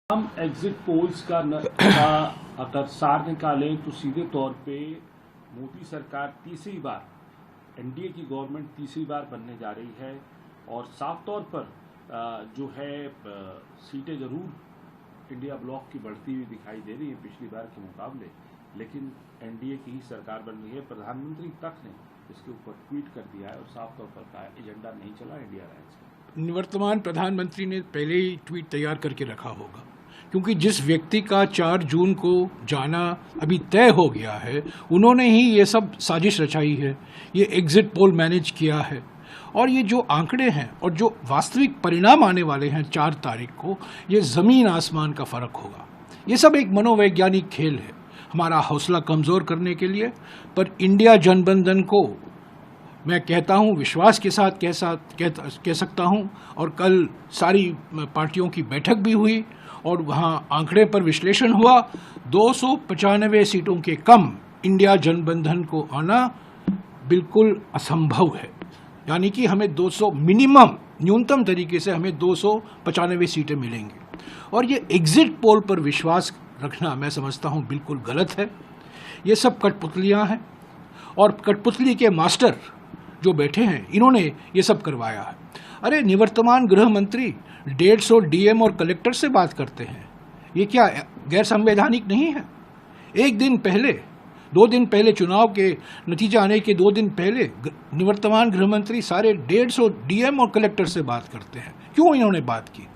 हम exit polls का अगर सार निकालें तो सीधे तौर पे मोदी सरकार तीसरी बार एनडीए की गवर्नमेंट तीसरी बार बनने जा रही है और साफ तौर पर जो है सीटें जरूर इंडिया ब्लॉक की बढ़ती हुई दिखाई दे रही है पिछली बार के मुकाबले, लेकिन एनडीए की ही सरकार बन रही है। प्रधानमंत्री तक ने इसके ऊपर ट्वीट कर दिया है और साफ तौर पर कहा एजेंडा नहीं चला इंडिया अलायंस। निवर्तमान प्रधानमंत्री ने पहले ही ट्वीट तैयार करके रखा होगा, क्योंकि जिस व्यक्ति का 4 जून को जाना अभी तय हो गया है उन्होंने ही ये सब साजिश रचाई है, ये एग्जिट पोल मैनेज किया है। और ये जो आंकड़े हैं और जो वास्तविक परिणाम आने वाले हैं 4 तारीख को, ये ज़मीन आसमान का फ़र्क होगा। ये सब एक मनोवैज्ञानिक खेल है हमारा हौसला कमज़ोर करने के लिए। पर इंडिया जनबंधन को मैं कहता हूँ विश्वास के साथ कह सकता हूँ। और कल सारी पार्टियों की बैठक भी हुई और वहाँ आंकड़े पर विश्लेषण हुआ। 295 सीटों के कम इंडिया जनबंधन को आना बिल्कुल असंभव है, यानी कि हमें 200 मिनिमम न्यूनतम तरीके से हमें 295 सीटें मिलेंगी। और ये एग्जिट पोल पर विश्वास रखना मैं समझता हूँ बिल्कुल गलत है। ये सब कठपुतलियाँ हैं और कठपुतली के मास्टर जो बैठे हैं इन्होंने ये सब करवाया है। अरे निवर्तमान गृह मंत्री 150 डीएम और कलेक्टर से बात करते हैं, ये क्या गैर संवैधानिक नहीं है? 1 दिन पहले 2 दिन पहले चुनाव के नतीजे आने के 2 दिन पहले निवर्तमान गृह मंत्री सारे 150 डीएम और कलेक्टर से बात करते हैं। क्यों इन्होंने बात की?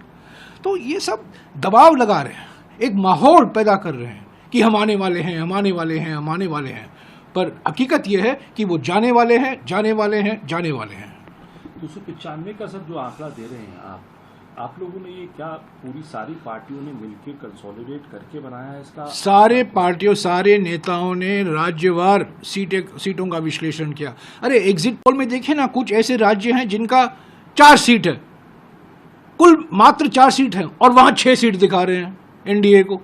तो ये सब दबाव लगा रहे हैं, एक माहौल पैदा कर रहे हैं कि हम आने वाले हैं, हम आने वाले हैं, हम आने वाले हैं। पर हकीकत यह है कि वो जाने वाले हैं, जाने वाले हैं, जाने वाले हैं। 295 का सब जो आंकड़ा दे रहे हैं आप लोगों ने ये क्या पूरी सारी पार्टियों ने मिलकर कंसोलिडेट करके बनाया है इसका? सारे पार्टियों, सारे नेताओं ने राज्यवार सीटों का विश्लेषण किया। अरे एग्जिट पोल में देखें ना, कुछ ऐसे राज्य हैं जिनका 4 सीट है, कुल मात्र 4 सीट है और वहाँ 6 सीट दिखा रहे हैं एनडीए को।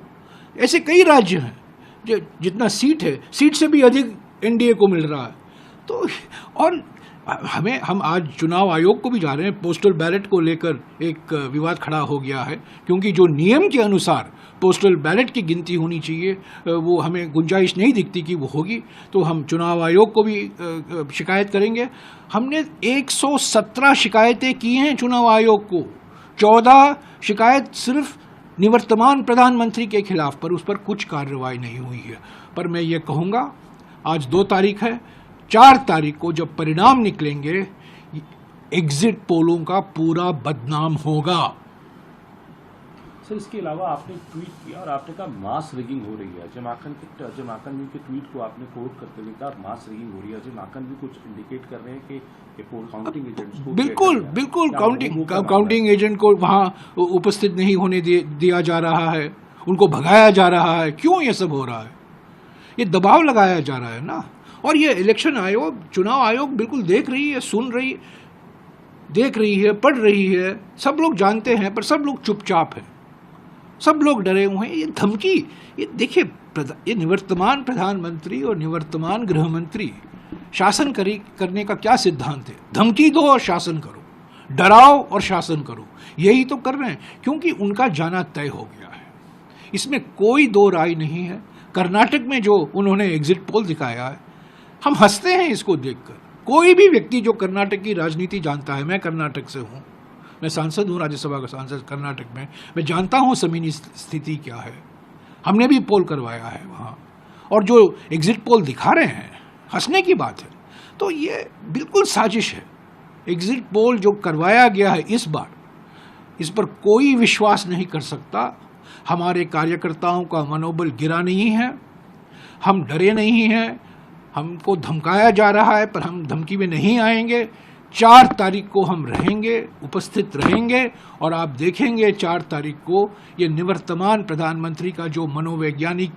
ऐसे कई राज्य हैं जो जितना सीट है, सीट से भी अधिक एनडीए को मिल रहा है। तो और हम आज चुनाव आयोग को भी जा रहे हैं। पोस्टल बैलेट को लेकर एक विवाद खड़ा हो गया है, क्योंकि जो नियम के अनुसार पोस्टल बैलेट की गिनती होनी चाहिए वो हमें गुंजाइश नहीं दिखती कि वो होगी। तो हम चुनाव आयोग को भी शिकायत करेंगे। हमने 117 शिकायतें की हैं चुनाव आयोग को, 14 शिकायत सिर्फ निवर्तमान प्रधानमंत्री के खिलाफ, पर उस पर कुछ कार्रवाई नहीं हुई है। पर मैं ये कहूँगा, आज 2 तारीख है, 4 तारीख को जब परिणाम निकलेंगे एग्जिट पोलों का पूरा बदनाम होगा। सर, इसके अलावा आपने ट्वीट किया और आपने कहा मास रिगिंग हो रही है। अजय माकन जी के ट्वीट को आपने कोट करते हुए कहा मास रिगिंग हो रही है। अजय माकन भी कुछ इंडिकेट कर रहे हैं कि पोल काउंटिंग एजेंट्स को बिल्कुल काउंटिंग एजेंट को वहाँ उपस्थित नहीं होने दिया जा रहा है, उनको भगाया जा रहा है। क्यों ये सब हो रहा है? ये दबाव लगाया जा रहा है ना। और ये इलेक्शन आयोग, चुनाव आयोग बिल्कुल देख रही है, सुन रही, देख रही है, पढ़ रही है। सब लोग जानते हैं, पर सब लोग चुपचाप हैं, सब लोग डरे हुए हैं। ये धमकी, ये देखिए, ये निवर्तमान प्रधानमंत्री और निवर्तमान गृह मंत्री शासन करने का क्या सिद्धांत है? धमकी दो और शासन करो, डराओ और शासन करो। यही तो कर रहे हैं, क्योंकि उनका जाना तय हो गया है, इसमें कोई 2 राय नहीं है। कर्नाटक में जो उन्होंने एग्जिट पोल दिखाया है, हम हंसते हैं इसको देखकर। कोई भी व्यक्ति जो कर्नाटक की राजनीति जानता है, मैं कर्नाटक से हूँ, मैं सांसद हूँ, राज्यसभा का सांसद कर्नाटक में, मैं जानता हूँ ज़मीनी स्थिति क्या है। हमने भी पोल करवाया है वहाँ, और जो एग्जिट पोल दिखा रहे हैं, हंसने की बात है। तो ये बिल्कुल साजिश है। एग्जिट पोल जो करवाया गया है इस बार, इस पर कोई विश्वास नहीं कर सकता। हमारे कार्यकर्ताओं का मनोबल गिरा नहीं है, हम डरे नहीं हैं। हमको धमकाया जा रहा है, पर हम धमकी में नहीं आएंगे। 4 तारीख को हम रहेंगे, उपस्थित रहेंगे, और आप देखेंगे 4 तारीख को ये निवर्तमान प्रधानमंत्री का जो मनोवैज्ञानिक